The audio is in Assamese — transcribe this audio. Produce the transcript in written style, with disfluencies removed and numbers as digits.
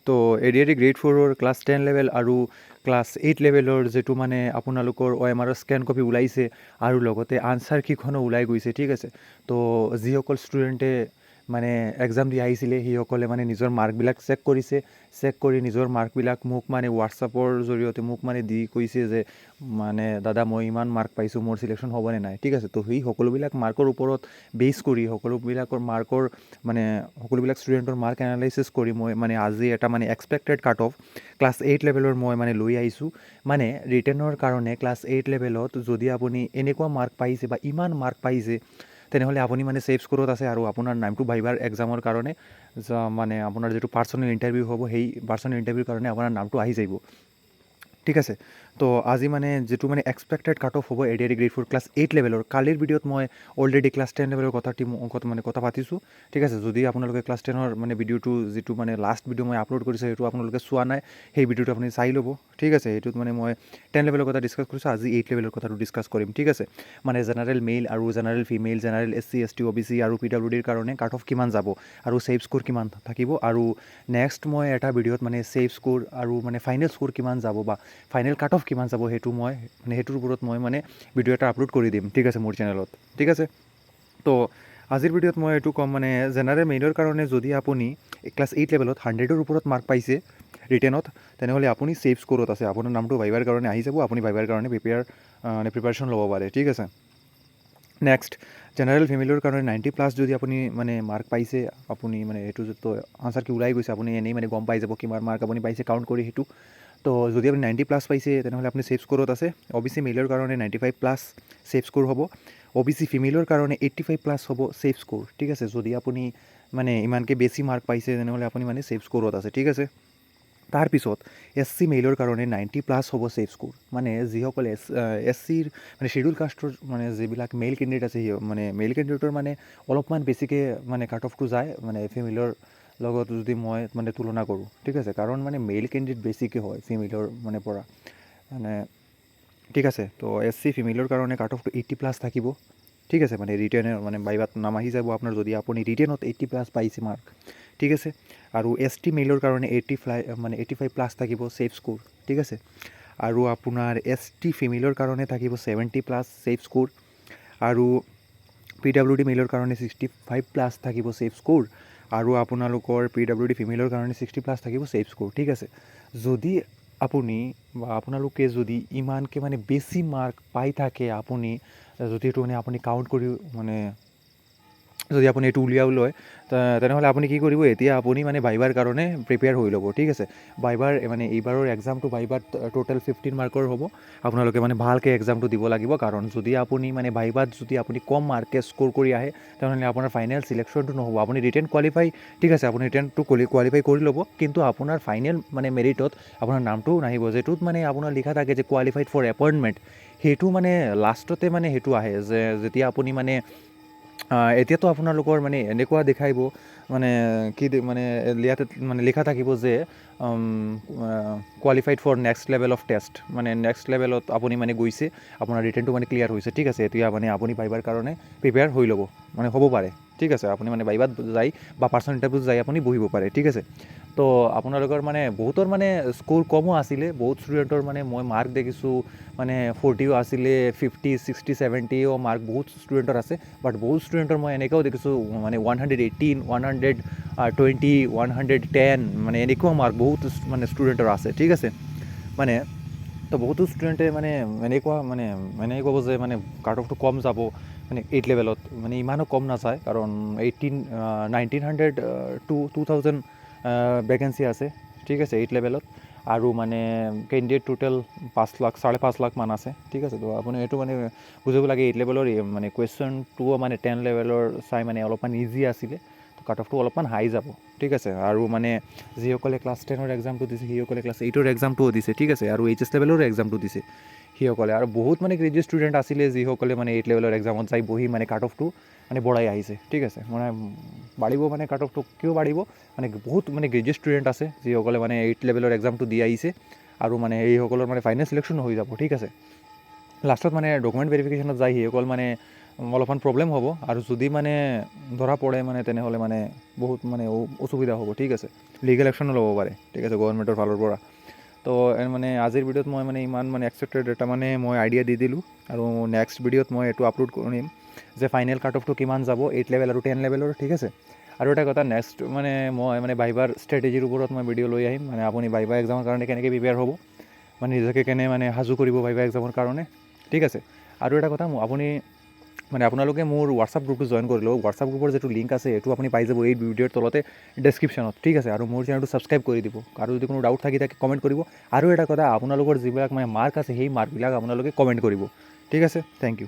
তো এডিআৰই গ্ৰেড 4ৰ ক্লাছ 10 লেভেল আৰু ক্লাছ 8 লেভেলৰ যিটো মানে আপোনালোকৰ OMR স্কেন কপি ওলাইছে আৰু লগতে আনচাৰ কিখনো ওলাই গৈছে, ঠিক আছে। তো যিসকল ষ্টুডেণ্টে মানে এক্সাম দি আহিছিলে সেইসকলে মানে নিজৰ মাৰ্কবিলাক চেক কৰিছে, চেক কৰি নিজৰ মাৰ্কবিলাক মোক মানে হোৱাটছআপৰ জৰিয়তে মোক মানে দি কৈছে যে মানে দাদা মই ইমান মাৰ্ক পাইছোঁ, মোৰ চিলেকশ্যন হ'বনে নাই, ঠিক আছে। তো সেই সকলোবিলাক মাৰ্কৰ ওপৰত বেছ কৰি সকলোবিলাকৰ মাৰ্কৰ মানে সকলোবিলাক ষ্টুডেণ্টৰ মাৰ্ক এনালাইচিছ কৰি মই মানে আজি এটা মানে এক্সপেক্টেড কাট অফ ক্লাছ 8 লেভেলৰ মই মানে লৈ আহিছোঁ। মানে ৰিটেনৰ কাৰণে ক্লাছ 8 লেভেলত যদি আপুনি এনেকুৱা মাৰ্ক পাইছে বা ইমান মাৰ্ক পাইছে তেনেহ'লে আপুনি মানে ছেফ স্ক'ৰত আছে আৰু আপোনাৰ নামটো ভাইভাৰ এক্সামৰ কাৰণে মানে আপোনাৰ যিটো পাৰ্চনেল ইণ্টাৰভিউ হ'ব সেই পাৰ্চনেল ইণ্টাৰভিউৰ কাৰণে আপোনাৰ নামটো আহি যাব, ঠিক আছে। তো আজি মানে যিটো মানে এক্সপেক্টেড কাট অফ হ'ব এডিআৰই গ্ৰেড 4 ক্লাছ 8 লেভেলৰ, কালিৰ ভিডিঅ'ত মই অলৰেডি ক্লাছ 10 লেভেলৰ কথা পাতিছোঁ, ঠিক আছে। যদি আপোনালোকে ক্লাছ 10ৰ মানে ভিডিঅ'টো যিটো মানে লাষ্ট ভিডিঅ' মই আপলোড কৰিছোঁ সেইটো আপোনালোকে চোৱা নাই, সেই ভিডিঅ'টো আপুনি চাই ল'ব, ঠিক আছে। সেইটোত মানে মই 10 লেভেলৰ কথা ডিছকাছ কৰিছোঁ, আজি 8 লেভেলৰ কথাটো ডিছকাছ কৰিম, ঠিক আছে। মানে জেনেৰেল মেইল আৰু general female, general SC ST OBC আৰু PWDৰ কাৰণে কাট অফ কিমান যাব আৰু ছেফ স্ক'ৰ কিমান থাকিব, আৰু নেক্সট মই এটা ভিডিঅ'ত মানে ছেফ স্ক'ৰ আৰু মানে ফাইনেল স্ক'ৰ কিমান যাব বা ফাইনেল কাট অফ কিমান যাব সেইটো মই মানে সেইটোৰ ওপৰত মই মানে ভিডিঅ' এটা আপলোড কৰি দিম, ঠিক আছে, মোৰ চেনেলত, ঠিক আছে। তো আজিৰ ভিডিঅ'ত মই এইটো ক'ম মানে জেনেৰেল মেইলৰ কাৰণে যদি আপুনি ক্লাছ 8 লেভেলত 100ৰ ওপৰত মাৰ্ক পাইছে ৰিটেনত তেনেহ'লে আপুনি ছেফ স্ক'ৰত আছে, আপোনাৰ নামটো ভাইভাৰ কাৰণে আহি যাব, আপুনি ভাইভাৰ কাৰণে প্ৰিপাৰেশ্যন ল'ব পাৰে, ঠিক আছে। নেক্সট জেনেৰেল ফিমেলৰ কাৰণে 90+ যদি আপুনি মানে মাৰ্ক পাইছে, আপুনি মানে এইটো যিটো আনচাৰ কি ওলাই গৈছে আপুনি এনেই মানে গম পাই যাব কিমান মাৰ্ক আপুনি পাইছে কাউণ্ট কৰি সেইটো। তো যদি আপুনি 90+ পাইছে তেনেহ'লে আপুনি ছেফ স্ক'ৰত আছে। OBC মেইলৰ কাৰণে 95+ ছেফ স্ক'ৰ হ'ব, OBC ফিমেলৰ কাৰণে 85+ হ'ব ছেফ স্ক'ৰ, ঠিক আছে। যদি আপুনি মানে ইমানকৈ বেছি মাৰ্ক পাইছে তেনেহ'লে আপুনি মানে ছেফ স্ক'ৰত আছে, ঠিক আছে। তাৰপিছত SC মেইলৰ কাৰণে 90+ হ'ব ছেফ স্ক'ৰ, মানে যিসকলে SCৰ মানে শ্বেডিউল কাষ্টৰ মানে যিবিলাক মেইল কেণ্ডিডেট আছে মানে মেইল কেণ্ডিডেটৰ মানে অলপমান বেছিকৈ মানে কাট অফটো যায় মানে ফিমেলৰ লগত যদি মই মানে তুলনা কৰোঁ, ঠিক আছে। কাৰণ মানে মেইল কেণ্ডিডেট বেছিকৈ হয় ফিমেলৰ মানে পৰা মানে, ঠিক আছে। তো SC ফিমেলৰ কাৰণে কাট অফটো 80+ থাকিব, ঠিক আছে। মানে ৰিটেনৰ মানে বাইবাত নাম আহি যাব আপোনাৰ যদি আপুনি ৰিটেনত 80+ পাইছে মাৰ্ক, ঠিক আছে। আৰু ST মেইলৰ কাৰণে 85+ থাকিব ছেফ স্ক'ৰ, ঠিক আছে। আৰু আপোনাৰ ST ফিমেলৰ কাৰণে থাকিব 70+ ছেফ স্ক'ৰ, আৰু PWD মেইলৰ কাৰণে 65+ থাকিব ছেফ স্ক'ৰ, আৰু আপোনালোকৰ PWD ফিমেলৰ কাৰণে 60+ থাকিব ছেফ স্ক'ৰ, ঠিক আছে। যদি আপুনি বা আপোনালোকে যদি ইমানকৈ মানে বেছি মাৰ্ক পাই থাকে, আপুনি যদি এইটো মানে আপুনি কাউণ্ট কৰি মানে যদি আপুনি এইটো উলিয়াও লয় তেনেহ'লে আপুনি কি কৰিব, এতিয়া আপুনি মানে ভাইভাৰ কাৰণে প্ৰিপেয়াৰ হৈ ল'ব, ঠিক আছে। ভাইভাৰ মানে এইবাৰৰ এক্সামটো ভাইভাত টোটেল 15 মাৰ্কৰ হ'ব, আপোনালোকে মানে ভালকৈ এক্সামটো দিব লাগিব। কাৰণ যদি আপুনি মানে ভাইভাত যদি আপুনি কম মাৰ্কে স্ক'ৰ কৰি আহে তেনেহ'লে আপোনাৰ ফাইনেল চিলেকশ্যনটো নহ'ব, আপুনি ৰিটেন কোৱালিফাই, ঠিক আছে, আপুনি ৰিটেনটো কোৱালিফাই কৰি ল'ব, কিন্তু আপোনাৰ ফাইনেল মানে মেৰিটত আপোনাৰ নামটোও নাহিব, যিটোত মানে আপোনাৰ লিখা থাকে যে কোৱালিফাইড ফৰ এপইণ্টমেণ্ট, সেইটো মানে লাষ্টতে মানে সেইটো আহে যে যেতিয়া আপুনি মানে এতিয়াতো আপোনালোকৰ মানে এনেকুৱা দেখাইব মানে কি মানে ইয়াতে মানে লিখা থাকিব যে qualified for next level of test, মানে নেক্সট লেভেলত আপুনি মানে গৈছে, আপোনাৰ ৰিটেনটো মানে ক্লিয়াৰ হৈছে, ঠিক আছে। এতিয়া মানে আপুনি ভাইভাৰ কাৰণে প্ৰিপেয়াৰ হৈ ল'ব, মানে হ'ব পাৰে, ঠিক আছে। আপুনি মানে ভাইভাত যাই বা পাৰ্চনেল ইণ্টাৰভিউত যাই আপুনি বহিব পাৰে, ঠিক আছে। তো আপোনালোকৰ মানে বহুতৰ মানে স্ক'ৰ কমো আছিলে, বহুত ষ্টুডেণ্টৰ মানে মই মাৰ্ক দেখিছোঁ মানে 40ও আছিলে, 50, 60, 70ও মাৰ্ক বহুত ষ্টুডেণ্টৰ আছে, বাট বহুত ষ্টুডেণ্টৰ মই এনেকুৱাও দেখিছোঁ মানে 118, 120, 110 মানে এনেকুৱা মাৰ্ক বহুত মানে ষ্টুডেণ্টৰ আছে, ঠিক আছে। মানে তো বহুতো ষ্টুডেণ্টে মানে এনেকৈ ক'ব যে মানে কাট অফটো কম যাব মানে 8 লেভেলত, মানে ইমানো কম নাযায়, কাৰণ 1900 to 2000 ভেকেঞ্চি আছে, ঠিক আছে, 8 লেভেলত। আৰু মানে কেণ্ডিডেট টোটেল 5 লাখ 5.5 লাখ মান আছে, ঠিক আছে। তো আপুনি এইটো মানে বুজিব লাগে 8 লেভেলৰ মানে কুৱেশ্যনটোও মানে 10 লেভেলৰ চাই মানে অলপমান ইজি আছিলে, তো কাট অফটো অলপমান হাই যাব, ঠিক আছে। আৰু মানে যিসকলে ক্লাছ 10ৰ এক্সামটো দিছে সেইসকলে ক্লাছ 8ৰ এক্সামটোও দিছে, ঠিক আছে, আৰু HS লেভেলৰ এক্সামটো দিছে সেইসকলে, আৰু বহুত মানে গ্ৰেজুৱেট ষ্টুডেণ্ট আছিলে যিসকলে মানে 8 লেভেলৰ এক্সামত যাই বহি মানে কাট অফটো মানে বঢ়াই আহিছে, ঠিক আছে। মানে বাঢ়িব মানে কাট অফটো কিয় বাঢ়িব, মানে বহুত মানে গ্ৰেজুৱেট ষ্টুডেণ্ট আছে যিসকলে মানে 8 লেভেলৰ এক্সামটো দি আহিছে, আৰু মানে এইসকলৰ মানে ফাইনেল চিলেকশ্যন হৈ যাব, ঠিক আছে। লাষ্টত মানে ডকুমেণ্ট ভেৰিফিকেশ্যনত যায় সেইসকল মানে অলপমান প্ৰব্লেম হ'ব আৰু যদি মানে ধৰা পৰে মানে তেনেহ'লে মানে বহুত মানে অসুবিধা হ'ব, ঠিক আছে, লিগেল একশ্যনো ল'ব পাৰে, ঠিক আছে, গভৰ্ণমেণ্টৰ ফালৰ পৰা। তো মানে আজিৰ ভিডিঅ'ত মই মানে ইমান মানে এক্সপেক্টেড এটা মানে মই আইডিয়া দি দিলোঁ, আৰু নেক্সট ভিডিঅ'ত মই এইটো আপলোড কৰিম যে ফাইনেল কাট অফটো কিমান যাব 8 লেভেল আৰু 10 লেভেলৰ, ঠিক আছে। আৰু এটা কথা, নেক্সট মানে মই মানে ভাইভাৰ ষ্ট্ৰেটেজিৰ ওপৰত মই ভিডিঅ' লৈ আহিম, মানে আপুনি ভাইভা এক্সামৰ কাৰণে কেনেকৈ প্ৰিপেয়াৰ হ'ব, মানে নিজকে কেনে মানে সাজু কৰিব ভাইভা এক্সামৰ কাৰণে, ঠিক আছে। আৰু এটা কথা, আপুনি মানে আপোনালোকে মোৰ হোৱাটছআপ গ্ৰুপটো জইন কৰি লওক। হোৱাটছআপ গ্ৰুপৰ যিটো লিংক আছে সেইটো আপুনি পাই যাব এই ভিডিঅ'ৰ তলতে ডেছক্ৰিপশ্যনত, ঠিক আছে। আৰু মোৰ চেনেলটো ছাবস্ক্ৰাইব কৰি দিব, আৰু যদি কোনো ডাউট থাকে তাকে কমেণ্ট কৰিব। আৰু এটা কথা, আপোনালোকৰ যিবিলাক মানে মাৰ্ক আছে সেই মাৰ্কবিলাক আপোনালোকে কমেণ্ট কৰিব, ঠিক আছে। Thank U.